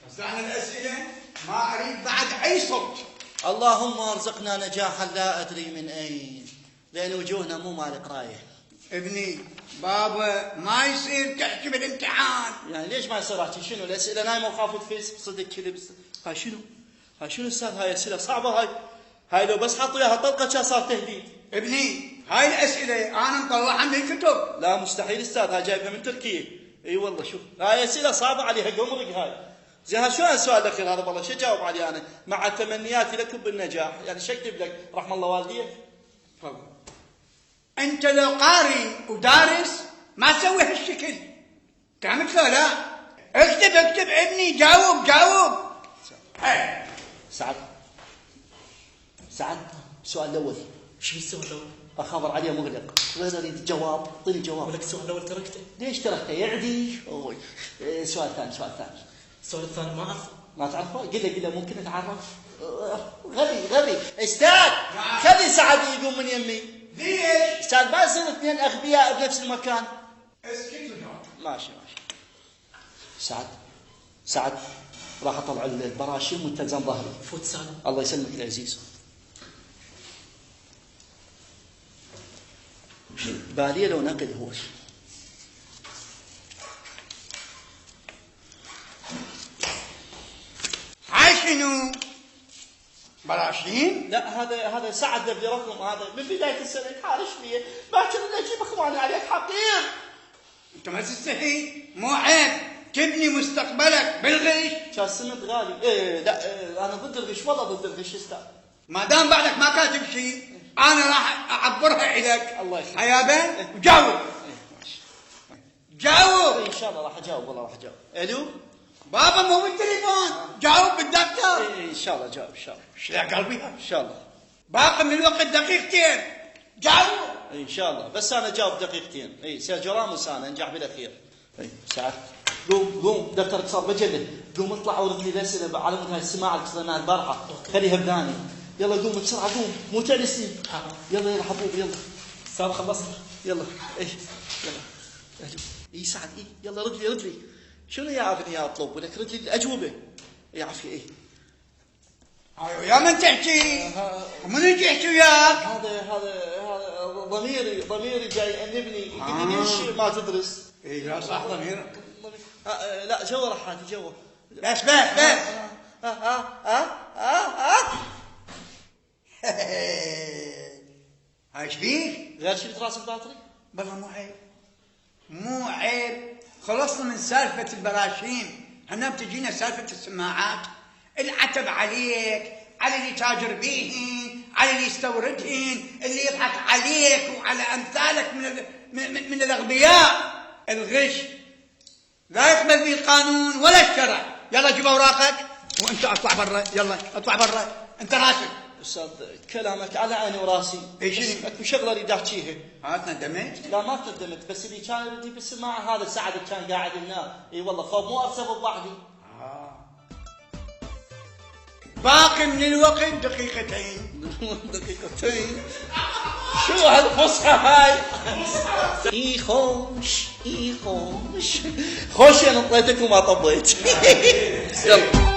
بس انا الاسئله ما اريد بعد اي صوت. اللهم ارزقنا نجاحا لا ادري من اين، لان وجوهنا مو مال قرايه. ابني بابا ما يصير تحكي بالامتحان. يعني ليش ما يصير احكي؟ شنو الاسئله نايمه وخاف تفيز صدق كذب؟ هاي شنو؟ هاي شنو استاذ؟ هاي اسئله صعبه. هاي لو بس حطوا اياها طلقه كان صار تهديد. ابني هاي الاسئله انا مطلعها من الكتب. لا مستحيل استاذ، هاي جايبها من تركيا. اي والله شوف هاي اسئله صعبه عليها قمرق هاي. زين شو السؤال الاخير هذا والله شو جاوب عليه انا؟ مع تمنياتي لكم بالنجاح، يعني شو اكتب لك؟ رحم الله والديك. تفضل. انت لو قاري ودارس ما تسوي هالشكل. فهمت لو لا؟ اكتب ابني، جاوب. سعد السؤال الاول. شو السؤال الاول؟ خبر عليه مغلق، غير اريد جواب، اعطيني جواب. ولك السؤال الاول تركته. ليش تركته؟ يعدي. سؤال ثاني. السؤال الثاني ما اعرفه. ما تعرفه؟ قل له ممكن نتعرف. غبي استاذ، خلي سعد يقوم من يمي. ليش؟ استاذ ما يصير اثنين اغبياء بنفس المكان. اسكت. ماشي. سعد راح اطلع البراشيم والتلزم ظهري. فوت سالم. الله يسلمك العزيز. باليه لو نقد هو هاي شنو؟ براشيم؟ لا هذا سعد بدي رقم، هذا من بدايه السنه يتحارش فيه، باكر اللي اجيب اخواني عليك حقير. انت ما تستحي؟ مو عيب تبني مستقبلك بالغش؟ كان سمت غالي. لا انا ضد الغش، والله ضد الغش استاذ. ما دام بعدك ما كاتب شيء انا راح اعبرها اليك. الله يخليك. حيابه وجاوب. جاوب. ان شاء الله راح اجاوب، والله راح اجاوب. الو بابا مو بالتليفون، جاوب بالدفتر. ان شاء الله جاوب ان شاء الله. ايش لا قلبي؟ ان شاء الله. باقي من الوقت دقيقتين، جاوب. ان شاء الله، بس انا جاوب دقيقتين. سير راموس انا انجح بالاخير. سعد قوم دفترك صار مجله، قوم اطلع ورد لي الاسئله على مود هاي السماعه اللي كسرناها البارحه، خليها بداني. يلا قوم بسرعه قوم، مو تعنسين. يلا حبوب يلا. صار خلصنا. يلا سعد يلا رد لي شنو يا عافية يا اطلب ولك رد لي الاجوبه. يا عافية ايوه يا من تحكي ومن يجي يحكي وياك. هذا ضميري جاي يأنبني، يقول لي ليش ما تدرس؟ لا صح ضمير. لا جوا رحاتي جوا. بس هاي ايش فيك؟ غير شلت راس الباطري؟ والله مو عيب. خلصنا من سالفة البراشيم، هنا بتجينا سالفة السماعات. العتب عليك، على اللي تاجر بيهن، على اللي يستوردهن، اللي يضحك عليك وعلى أمثالك من الأغبياء. الغش لا يقبل به القانون ولا الشرع. يلا جيب أوراقك وأنت اطلع برا. يلا اطلع برا، أنت راشد. استاذ كلامك على عيني وراسي. ايش اكو شغله اريد احكيها. ندمت؟ لا ما تندمت، بس اللي كان يردي بالسماعه هذا سعد كان قاعد هنا. اي والله خوف مو ارسب بوحدي. باقي من الوقت دقيقتين. شو هالفصحى هاي؟ خوش انا طليتك وما طبيت. يلا